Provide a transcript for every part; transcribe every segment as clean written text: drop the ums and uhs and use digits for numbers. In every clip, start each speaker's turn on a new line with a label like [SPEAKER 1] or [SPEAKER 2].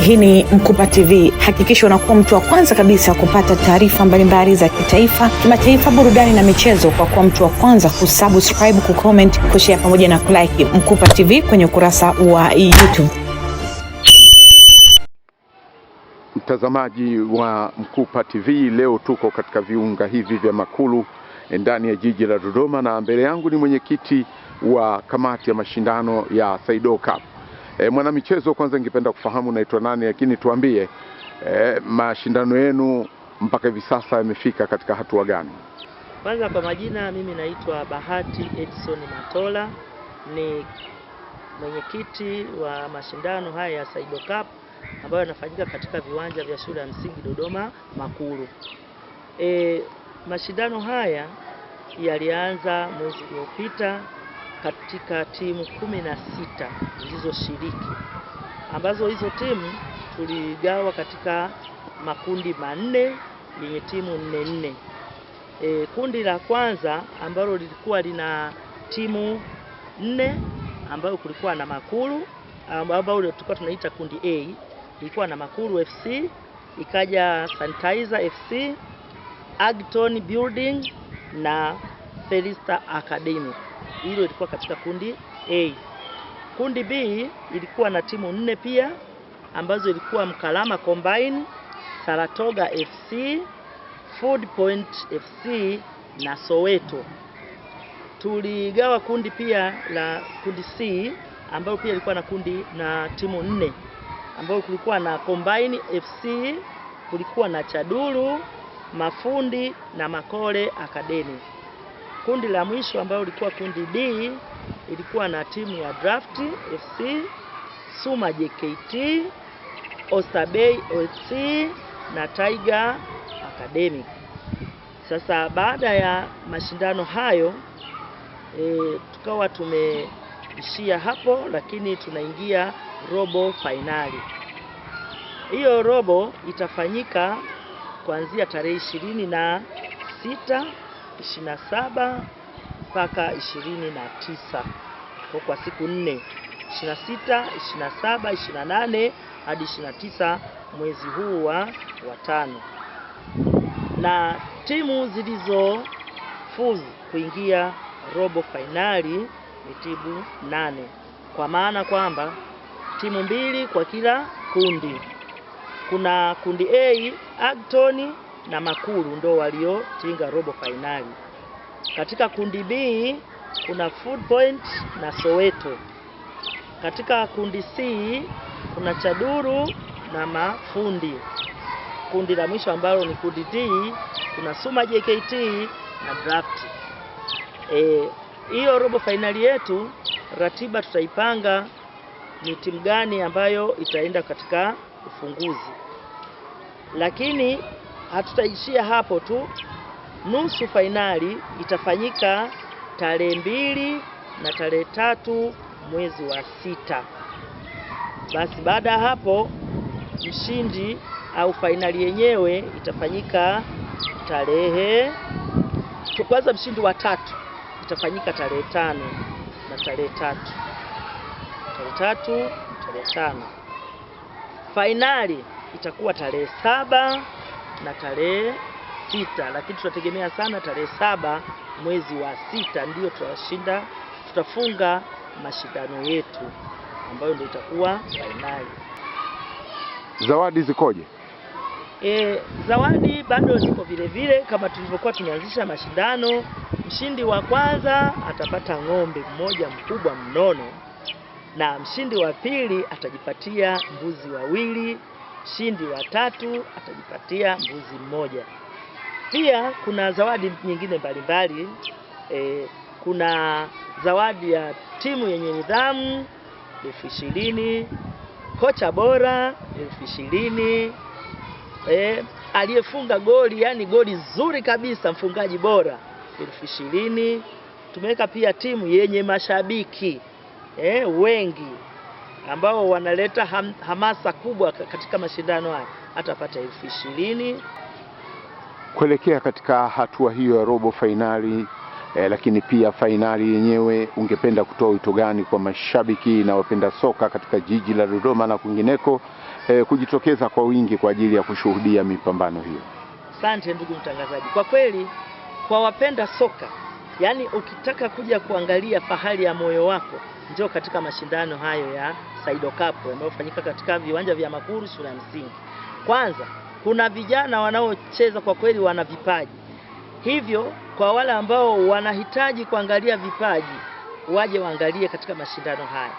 [SPEAKER 1] Hii ni Mkupa TV. Hakikisha unakuwa mtu wa kwanza kabisa kupata taarifa mbalimbali za kitaifa, kimataifa, burudani na michezo kwa kuwa mtu wa kwanza kusubscribe, kucomment, kushare pamoja na kulike Mkupa TV kwenye ukurasa wa YouTube.
[SPEAKER 2] Mtazamaji wa Mkupa TV, leo tuko katika viunga hivi vya Makulu ndani ya jiji la Dodoma, na mbele yangu ni mwenyekiti wa kamati ya mashindano ya Saido Cup. Mwana michezo, kwanza ningependa kufahamu naitwa nani, lakini tuambie mashindano yenu mpaka hivi sasa yamefika katika hatua gani?
[SPEAKER 3] Kwanza kwa majina, mimi naitwa Bahati Edson Matola, ni mwenyekiti wa mashindano haya ya Saido Cup ambayo yanafanyika katika viwanja vya shule ya msingi Dodoma Makulu. Mashindano haya yalianza mwezi uliopita katika timu 16 zilizoshiriki, ambazo hizo timu tuligawa katika makundi manne yenye timu 4. Kundi la kwanza ambalo lilikuwa lina timu 4, ambayo kulikuwa na Makulu, ambao tulikuwa tunaita kundi A, ilikuwa na Makulu FC, ikaja Sanitizer FC, Agton Building na Felista Academy. Hilo ilikuwa katika kundi A. Kundi B ilikuwa na timu 4 pia, ambazo ilikuwa Mkalama Combine, Saratoga FC, Food Point FC na Soweto. Tuligawa kundi pia la kundi C, ambayo pia ilikuwa na timu 4, ambayo kulikuwa na Combine FC, kulikuwa na Chaduru, Mafundi na Makole Academy. Kundi la mwisho ambalo lilikuwa kundi D ilikuwa na timu ya Draft FC, Suma JKT, Ostabei FC na Tiger Academy. Sasa baada ya mashindano hayo tukawa tumeishia hapo, lakini tunaingia robo finali. Hiyo robo itafanyika kuanzia tarehe 26, 27 mpaka 29 kwa siku 4, 26, 27, 28 hadi 29 mwezi huu wa 5. Na timu zilizofuzu kuingia robo finali ni timu 8, kwa maana kwamba timu 2 kwa kila kundi. Kuna kundi A, Agton na Makulu ndo waliotinga robo finali. Katika kundi B kuna Food Point na Soweto. Katika kundi C kuna Chaduru na Mafundi. Kundi la mwisho ambalo ni kundi D kuna Suma JKT na Draft. Hiyo robo finali yetu, ratiba tutaipanga ni timu gani ambayo itaenda katika ufunguzi, lakini hatutaishia hapo tu. Nusu finali itafanyika tarehe 2 na tarehe 3 mwezi wa 6. Basi baada ya hapo mshindi au finali yenyewe itafanyika kwanza mshindi wa 3 itafanyika tarehe 5 na tarehe 3. Tarehe 3 na tarehe 5. Finali itakuwa tarehe 7 na tarehe 6, lakini tutategemea sana tarehe 7 mwezi wa 6 ndio tutafunga mashindano yetu, ambayo ndio itakuwa finali.
[SPEAKER 2] Zawadi zikoje?
[SPEAKER 3] Zawadi bado ziko vile vile kama tulivyokuwa tumeanzisha mashindano. Mshindi wa kwanza atapata ng'ombe mmoja mkubwa mnono, na mshindi wa pili atajipatia mbuzi 2, mshindi wa 3 atajipatia mbuzi 1. Pia kuna zawadi nyingine mbalimbali. Kuna zawadi ya timu yenye nidhamu 20,000, kocha bora 20,000, aliyefunga goli, yani goli zuri kabisa, mfungaji bora 20,000. Tumeweka pia timu yenye mashabiki wengi ambao wanaleta hamasa kubwa katika mashindano haya, atapata 20,000.
[SPEAKER 2] Kuelekea katika hatua hiyo ya robo finali, lakini pia finali yenyewe, ungependa kutoa wito gani kwa mashabiki na wapenda soka katika jiji la Dodoma na kwingineko, kujitokeza kwa wingi kwa ajili ya kushuhudia mipambano hiyo?
[SPEAKER 3] Asante ndugu mtangazaji. Kwa kweli kwa wapenda soka, yani ukitaka kuja kuangalia fahari ya moyo wako, njoo katika mashindano hayo ya Saido Cup yanayofanyika katika viwanja vya Makuru shule ya msingi. Kwanza kuna vijana wanaocheza kwa kweli wana vipaji. Hivyo kwa wale ambao wanahitaji kuangalia vipaji, waje waangalie katika mashindano haya.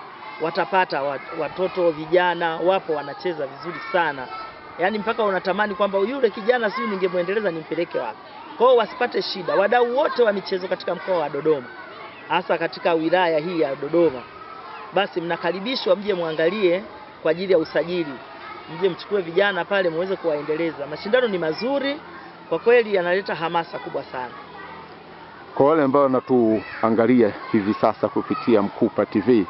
[SPEAKER 3] Watapata watoto vijana wapo wanacheza vizuri sana. Yaani mpaka unatamani kwamba yule kijana sio ningemuendeleza nimpeleke wapi. Kwa hiyo wasipate shida. Wadau wote wa michezo katika mkoa wa Dodoma, hasa katika wilaya hii ya Dodoma, basi mnakaribishwa mje muangalie kwa ajili ya usajili. Mje mchukue vijana pale muweze kuwaendeleza. Mashindano ni mazuri kwa kweli, yanaleta hamasa kubwa sana.
[SPEAKER 2] Kwa wale ambao wanatuangalia hivi sasa kupitia Mkupa TV,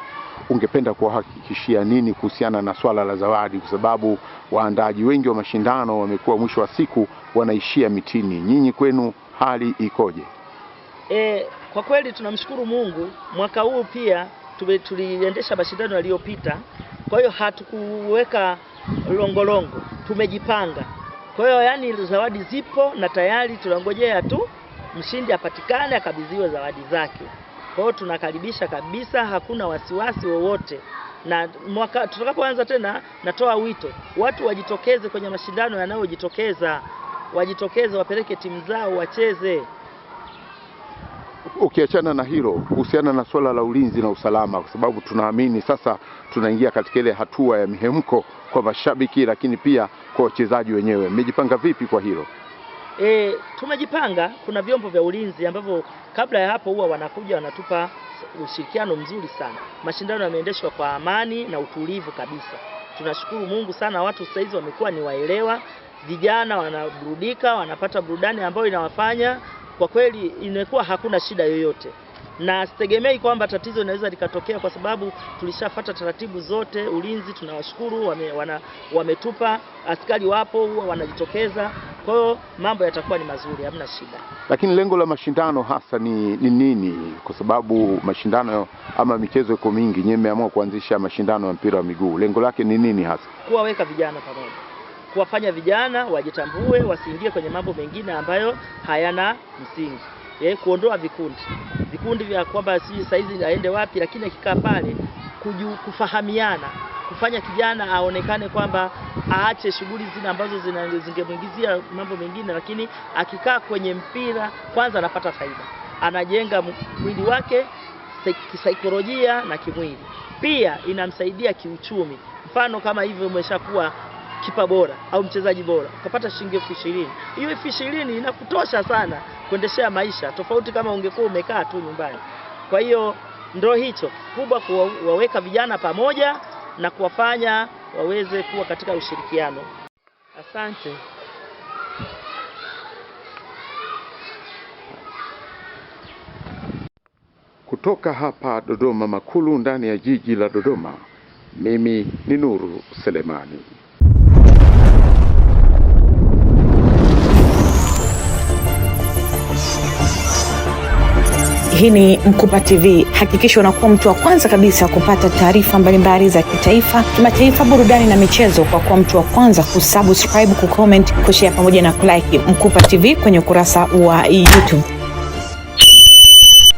[SPEAKER 2] ungependa kuwahakikishia nini kuhusiana na swala la zawadi, kwa sababu waandaji wengi wa mashindano wamekuwa mwisho wa siku wanaishia mitini? Nyinyi kwenu hali ikoje?
[SPEAKER 3] Kwa kweli tunamshukuru Mungu, mwaka huu pia tuliendesha mashindano yaliyopita, kwa hiyo hatukuweka longolongo, tumejipanga. Kwa hiyo yani zawadi zipo na tayari tunangojea tu mshindi apatikane akabidhiwe zawadi zake. Kwa hiyo tunakaribisha kabisa, hakuna wasiwasi wowote. Na mwaka tutakapoanza tena, natoa wito watu wajitokeze kwenye mashindano yanayojitokeza, wajitokeze wapeleke timu zao wacheze.
[SPEAKER 2] Ukiachana na hilo, kuhusiana na swala la ulinzi na usalama, kwa sababu tunaamini sasa tunaingia katika ile hatua ya mihemko kwa mashabiki, lakini pia kwa wachezaji wenyewe, mmejipanga vipi kwa hilo?
[SPEAKER 3] Tumejipanga. Kuna vyombo vya ulinzi ambavyo kabla ya hapo huwa wanakuja wanatupa ushirikiano mzuri sana. Mashindano yameendeshwa kwa amani na utulivu kabisa. Tunashukuru Mungu sana, watu sasa hizi wamekuwa ni waelewa, vijana wanaburudika, wanapata burudani ambayo inawafanya kwa kweli inakuwa hakuna shida yoyote. Na sitegemei kwamba tatizo linaweza likatokea kwa sababu tulishafuata taratibu zote. Ulinzi tunawashukuru, wametupa askari wapo, huwa wanajitokeza. Kwa hiyo mambo yatakuwa ni mazuri, hamna shida.
[SPEAKER 2] Lakini lengo la mashindano hasa ni nini? Kwa sababu mashindano ama michezo iko mingi, nyewe mmeamua kuanzisha mashindano ya mpira wa miguu. Lengo lake ni nini hasa?
[SPEAKER 3] Kuwaweka vijana pamoja, kuwafanya vijana wajitambue, wasiingie kwenye mambo mengine ambayo hayana msingi. Kuondoa vikundi vya kwamba si saizi aende wapi, lakini akikaa pale kufahamiana, kufanya kijana aonekane kwamba aache shughuli zile ambazo zingemuingizia mambo mengine, lakini akikaa kwenye mpira kwanza anapata faida, anajenga mwili wake kisaikolojia na kimwili, pia inamsaidia kiuchumi. Mfano kama hivyo umeshakuwa kipa bora au mchezaji bora, ukapata shilingi 20,000. Hiyo 20,000 inakutosha sana kuendeshea maisha, tofauti kama ungekuwa umekaa tu nyumbani. Kwa hiyo ndio hicho kubwa, kuwaweka vijana pamoja na kuwafanya waweze kuwa katika ushirikiano. Asante.
[SPEAKER 2] Kutoka hapa Dodoma Makulu, ndani ya jiji la Dodoma, mimi ni Nuru Selemani.
[SPEAKER 1] Hii ni Mkupa TV. Hakikisha unakuwa mtu wa kwanza kabisa kupata taarifa mbalimbali za kitaifa, kimataifa, burudani na michezo kwa kuwa mtu wa kwanza kusubscribe, kucomment, kushare pamoja na kulike Mkupa TV kwenye ukurasa wa YouTube.